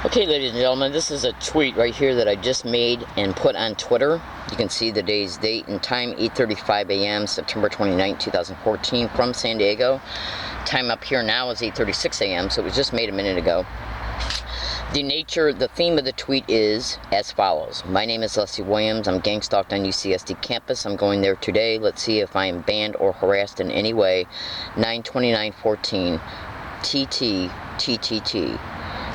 Okay, ladies and gentlemen, this is a tweet right here that I just made and put on Twitter. You can see the day's date and time, 8:35 a.m., September 29, 2014, from San Diego. Time up here now is 8:36 a.m., so it was just made a minute ago. The theme of the tweet is as follows. My name is Leslie Williams. I'm gang stalked on UCSD campus. I'm going there today. Let's see if I am banned or harassed in any way. 9/29/14, TTTTT.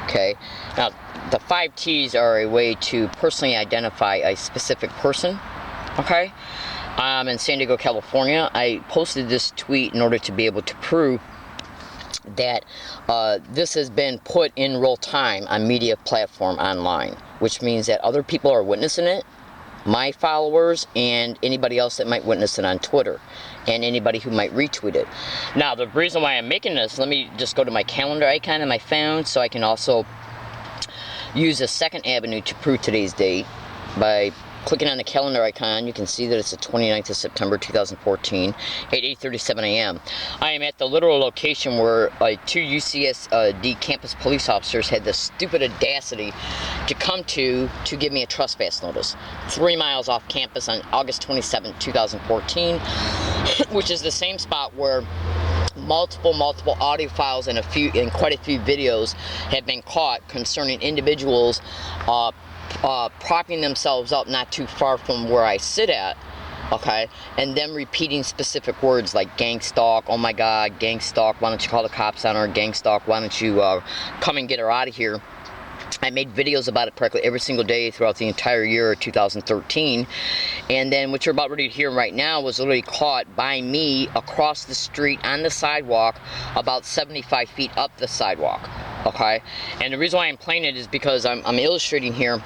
Okay, now the 5 T's are a way to personally identify a specific person. Okay, I'm in San Diego, California. I posted this tweet in order to be able to prove that this has been put in real time on media platform online, which means that other people are witnessing it, my followers and anybody else that might witness it on Twitter, and anybody who might retweet it. Now, the reason why I'm making this, let me just go to my calendar icon on my phone so I can also use a second avenue to prove today's date. By clicking on the calendar icon, you can see that it's the 29th of September 2014 at 8:37 a.m. I am at the literal location where 2 UCSD campus police officers had the stupid audacity to come to give me a trespass notice 3 miles off campus on August 27, 2014, which is the same spot where multiple audio files and quite a few videos have been caught concerning individuals propping themselves up not too far from where I sit at, okay, and them repeating specific words like gang stalk, oh my god, gang stalk, why don't you call the cops on her, gang stalk, why don't you come and get her out of here. I made videos about it practically every single day throughout the entire year of 2013, and then what you're about ready to hear right now was literally caught by me across the street on the sidewalk about 75 feet up the sidewalk, okay? And the reason why I'm playing it is because I'm illustrating here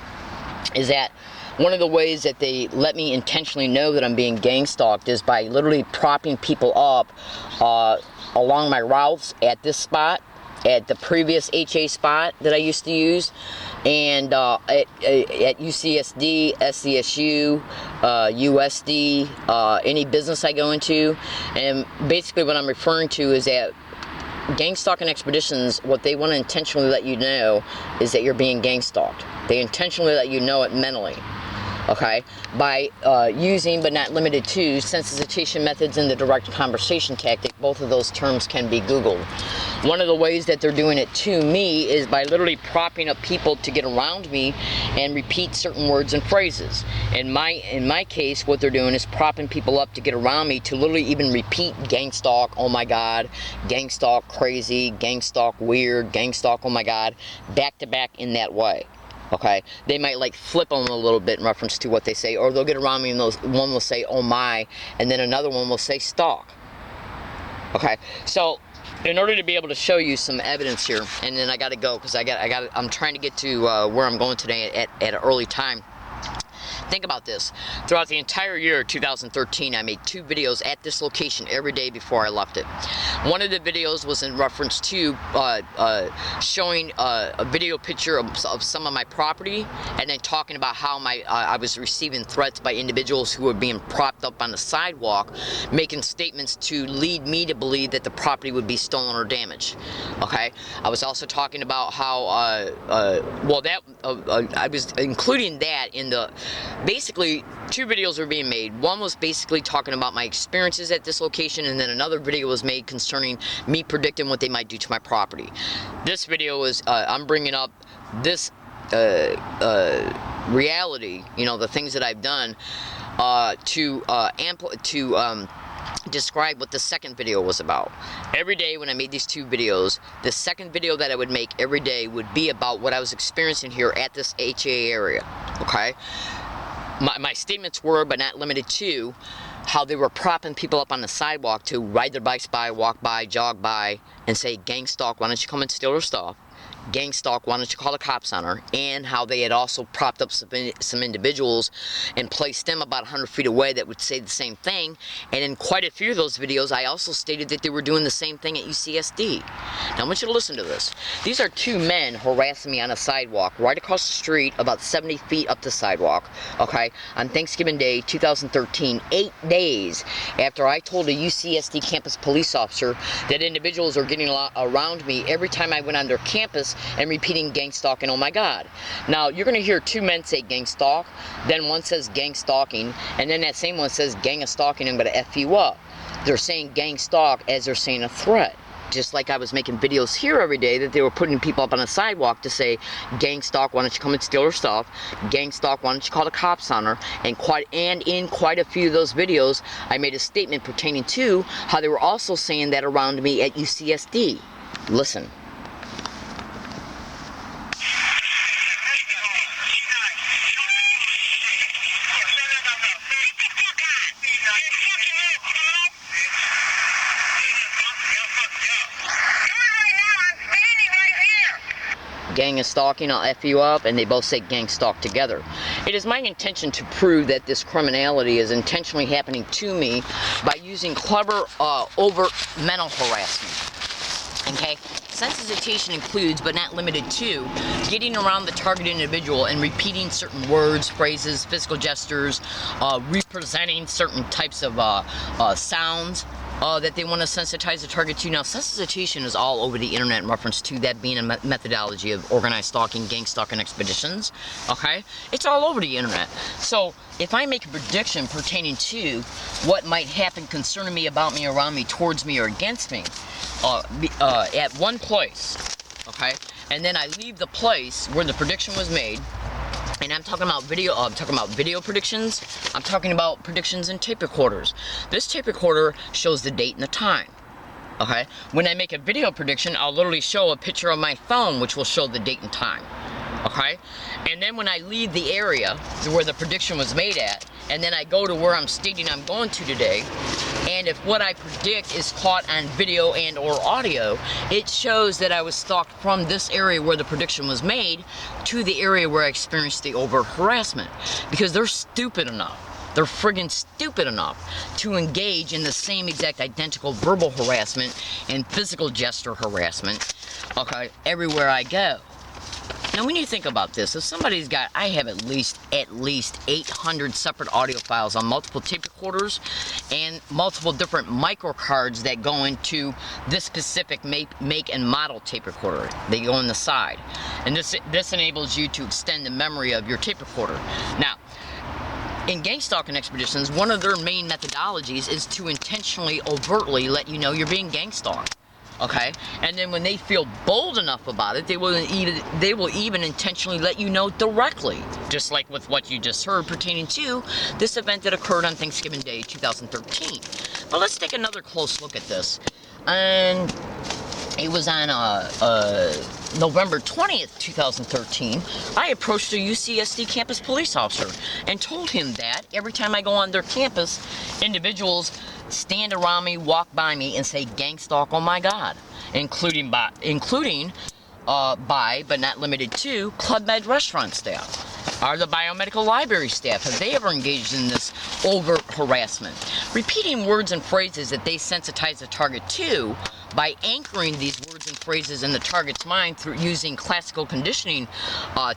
is that one of the ways that they let me intentionally know that I'm being gang stalked is by literally propping people up along my routes at this spot, at the previous HA spot that I used to use, and at UCSD, SCSU, USD, any business I go into. And basically what I'm referring to is that gang stalking expeditions, what they want to intentionally let you know is that you're being gang stalked. They intentionally let you know it mentally, okay, by using, but not limited to, sensitization methods and the direct conversation tactic. Both of those terms can be Googled. One of the ways that they're doing it to me is by literally propping up people to get around me and repeat certain words and phrases. In my case, what they're doing is propping people up to get around me to literally even repeat gang stalk, oh my god, gang stalk crazy, gang stalk weird, gang stalk oh my god, back to back in that way. Okay, they might like flip them a little bit in reference to what they say, or they'll get around me and one will say oh my, and then another one will say stalk. Okay, so in order to be able to show you some evidence here, and then I got to go because I'm trying to get to where I'm going today at an early time. Think about this. Throughout the entire year of 2013, I made 2 videos at this location every day before I left it. One of the videos was in reference to showing a video picture of some of my property, and then talking about how I was receiving threats by individuals who were being propped up on the sidewalk, making statements to lead me to believe that the property would be stolen or damaged. Okay, I was also talking about how I was including that in the. Basically, 2 videos were being made. One was basically talking about my experiences at this location, and then another video was made concerning me predicting what they might do to my property. This video is, I'm bringing up this reality, you know, the things that I've done to describe what the second video was about. Every day when I made these 2 videos, the second video that I would make every day would be about what I was experiencing here at this HA area, okay? My statements were, but not limited to, how they were propping people up on the sidewalk to ride their bikes by, walk by, jog by, and say, gang stalk, why don't you come and steal her stuff? Gang stalk, why don't you call the cops on her? And how they had also propped up some individuals and placed them about 100 feet away that would say the same thing. And in quite a few of those videos, I also stated that they were doing the same thing at UCSD. Now I want you to listen to this. These are 2 men harassing me on a sidewalk right across the street, about 70 feet up the sidewalk, okay, on Thanksgiving Day 2013, 8 days after I told a UCSD campus police officer that individuals are getting around me every time I went on their campus and repeating gang stalking, oh my God. Now, you're going to hear two men say gang stalk, then one says gang stalking, and then that same one says gang of stalking, I'm going to F you up. They're saying gang stalk as they're saying a threat. Just like I was making videos here every day that they were putting people up on a sidewalk to say, gang stalk, why don't you come and steal her stuff? Gang stalk, why don't you call the cops on her? And in quite a few of those videos, I made a statement pertaining to how they were also saying that around me at UCSD. Listen. Gang is stalking, I'll F you up, and they both say gang stalk together. It is my intention to prove that this criminality is intentionally happening to me by using clever, overt mental harassment. Okay? Sensitization includes, but not limited to, getting around the targeted individual and repeating certain words, phrases, physical gestures, representing certain types of sounds, that they want to sensitize the target to. Now, sensitization is all over the internet in reference to that being a methodology of organized stalking, gang stalking expeditions, okay? It's all over the internet. So, if I make a prediction pertaining to what might happen concerning me, about me, around me, towards me, or against me, at one place, okay? And then I leave the place where the prediction was made, and I'm talking about video predictions. I'm talking about predictions in tape recorders. This tape recorder shows the date and the time. Okay? When I make a video prediction, I'll literally show a picture of my phone, which will show the date and time. Okay? And then when I leave the area where the prediction was made at, and then I go to where I'm stating I'm going to today, and if what I predict is caught on video and or audio, it shows that I was stalked from this area where the prediction was made to the area where I experienced the overt harassment. Because they're stupid enough, they're friggin' stupid enough to engage in the same exact identical verbal harassment and physical gesture harassment, okay, everywhere I go. Now, when you think about this, if somebody's got, I have at least 800 separate audio files on multiple tape recorders and multiple different microcards that go into this specific make and model tape recorder. They go on the side. And this enables you to extend the memory of your tape recorder. Now, in gang stalking expeditions, one of their main methodologies is to intentionally, overtly let you know you're being gang stalked. Okay, and then when they feel bold enough about it, they will even intentionally let you know directly, just like with what you just heard pertaining to this event that occurred on Thanksgiving Day 2013. But let's take another close look at this. And it was on November 20th, 2013, I approached a UCSD campus police officer and told him that every time I go on their campus, individuals stand around me, walk by me, and say gang stalk, oh my God, including by, but not limited to, Club Med restaurant staff. Are the biomedical library staff, have they ever engaged in this overt harassment? Repeating words and phrases that they sensitize the target to by anchoring these words and phrases in the target's mind through using classical conditioning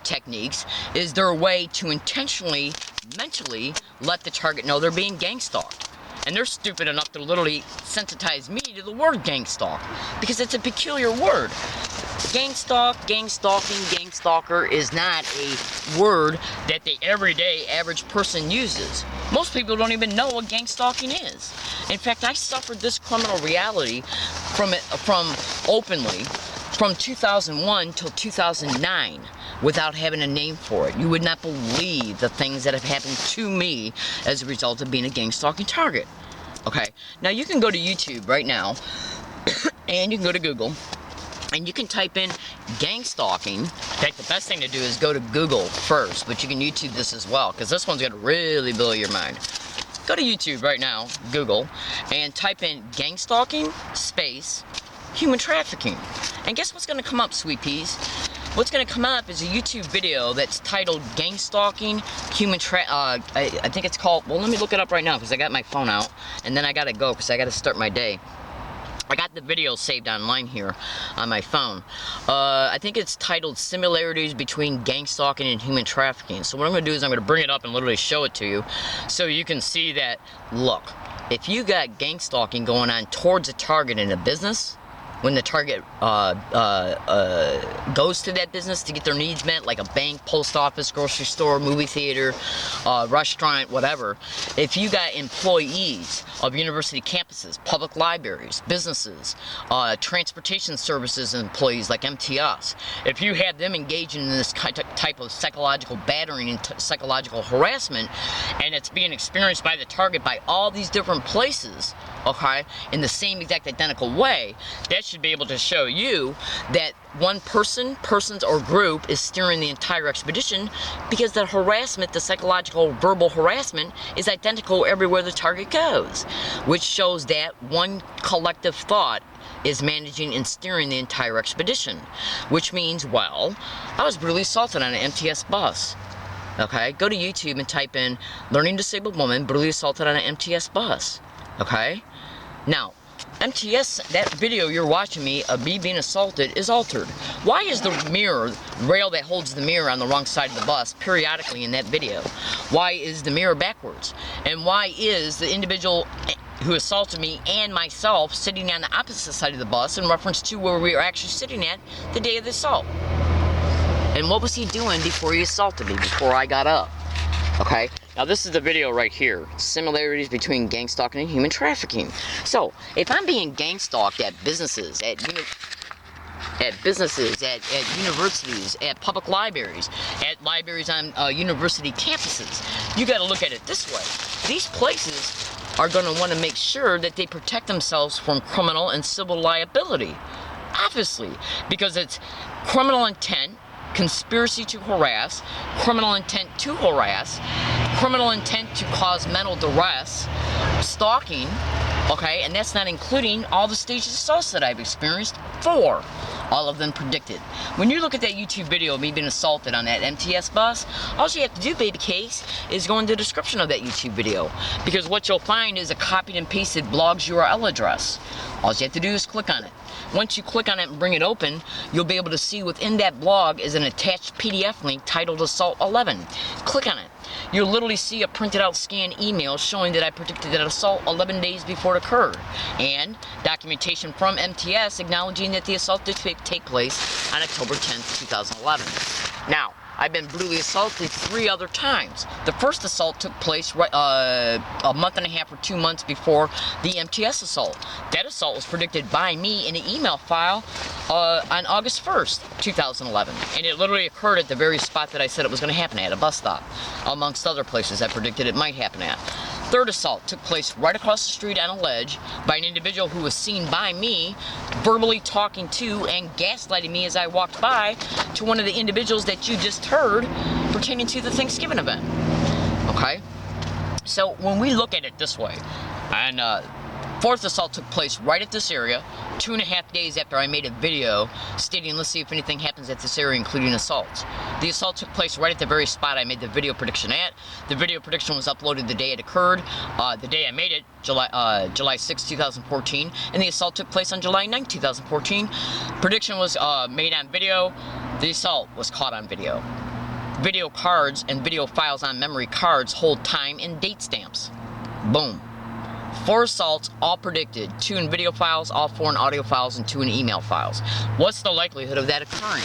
techniques is their way to intentionally, mentally let the target know they're being gang stalked. And they're stupid enough to literally sensitize me to the word gang stalk because it's a peculiar word. Gang stalk, gang stalking, gang stalker is not a word that the everyday average person uses. Most people don't even know what gang stalking is. In fact, I suffered this criminal reality from openly from 2001 till 2009 without having a name for it. You would not believe the things that have happened to me as a result of being a gang stalking target. Okay, now you can go to YouTube right now and you can go to Google and you can type in gang stalking. In fact, the best thing to do is go to Google first, but you can YouTube this as well because this one's going to really blow your mind. Go to YouTube right now, Google, and type in gang stalking space human trafficking. And guess what's going to come up, sweet peas? What's going to come up is a YouTube video that's titled gang stalking human I think it's called, well, let me look it up right now because I got my phone out and then I got to go because I got to start my day. I got the video saved online here on my phone. I think it's titled Similarities Between Gang Stalking and Human Trafficking. So what I'm going to do is I'm going to bring it up and literally show it to you so you can see that, look, if you got gang stalking going on towards a target in a business, when the target goes to that business to get their needs met, like a bank, post office, grocery store, movie theater, restaurant, whatever. If you got employees of university campuses, public libraries, businesses, transportation services employees like MTS, if you have them engaging in this type of psychological battering and psychological harassment, and it's being experienced by the target by all these different places, okay, in the same exact identical way, that should be able to show you that one persons or group is steering the entire expedition, because the harassment, the psychological verbal harassment, is identical everywhere the target goes, which shows that one collective thought is managing and steering the entire expedition, which means, well, I was brutally assaulted on an MTS bus. Okay, go to YouTube and type in learning disabled woman brutally assaulted on an MTS bus. Okay, now MTS, that video you're watching me of me being assaulted, is altered. Why is the mirror, rail that holds the mirror on the wrong side of the bus periodically in that video? Why is the mirror backwards? And why is the individual who assaulted me and myself sitting on the opposite side of the bus in reference to where we were actually sitting at the day of the assault? And what was he doing before he assaulted me, before I got up? Okay, now this is the video right here. Similarities between gang stalking and human trafficking. So, if I'm being gang stalked at businesses, at universities, at public libraries, at libraries on university campuses, you got to look at it this way. These places are going to want to make sure that they protect themselves from criminal and civil liability. Obviously, because it's criminal intent, conspiracy to harass, criminal intent to harass, criminal intent to cause mental duress, stalking, okay, and that's not including all the stages of assaults that I've experienced, 4, all of them predicted. When you look at that YouTube video of me being assaulted on that MTS bus, all you have to do, baby case, is go in the description of that YouTube video, because what you'll find is a copied and pasted blog's URL address. All you have to do is click on it. Once you click on it and bring it open, you'll be able to see within that blog is an attached PDF link titled Assault 11. Click on it. You'll literally see a printed out scanned email showing that I predicted that assault 11 days before it occurred, and documentation from MTS acknowledging that the assault did take place on October 10th, 2011. Now, I've been brutally assaulted 3 other times. The first assault took place a month and a half or 2 months before the MTS assault. That assault was predicted by me in an email file on August 1st, 2011. And it literally occurred at the very spot that I said it was going to happen at, a bus stop, amongst other places I predicted it might happen at. Third assault took place right across the street on a ledge by an individual who was seen by me verbally talking to and gaslighting me as I walked by to one of the individuals that you just heard pertaining to the Thanksgiving event. Okay? So when we look at it this way, and fourth assault took place right at this area 2.5 days after I made a video stating, let's see if anything happens at this area, including assaults. The assault took place right at the very spot I made the video prediction at. The video prediction was uploaded the day it occurred, the day I made it, July 6, 2014, and the assault took place on July 9, 2014. Prediction was made on video. The assault was caught on video. Video cards and video files on memory cards hold time and date stamps. Boom. 4 assaults, all predicted. 2 in video files, all 4 in audio files, and 2 in email files. What's the likelihood of that occurring?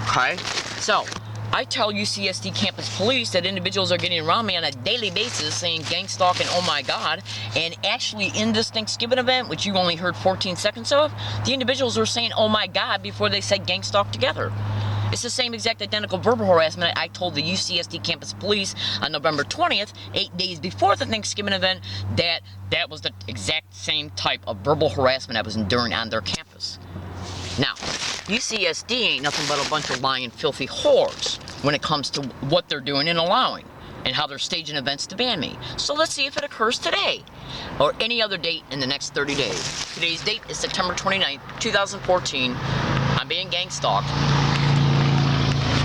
Okay, so I tell UCSD campus police that individuals are getting around me on a daily basis saying gang stalk and oh my god, and actually in this Thanksgiving event, which you only heard 14 seconds of, the individuals were saying oh my god before they said gang stalk together. It's the same exact identical verbal harassment I told the UCSD campus police on November 20th, 8 days before the Thanksgiving event, that was the exact same type of verbal harassment I was enduring on their campus. Now, UCSD ain't nothing but a bunch of lying, filthy whores when it comes to what they're doing and allowing, and how they're staging events to ban me. So let's see if it occurs today, or any other date in the next 30 days. Today's date is September 29th, 2014. I'm being gang stalked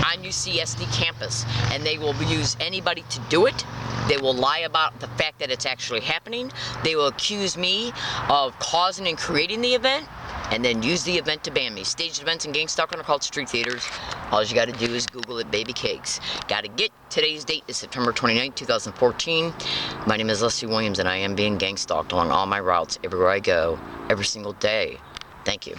on UCSD campus, and they will use anybody to do it. They will lie about the fact that it's actually happening. They will accuse me of causing and creating the event, and then use the event to ban me. Staged events and gang stalking are called street theaters. All you gotta do is Google it, baby cakes. Gotta get today's date is September 29th, 2014. My name is Leslie Williams, and I am being gang stalked along all my routes, everywhere I go, every single day. Thank you.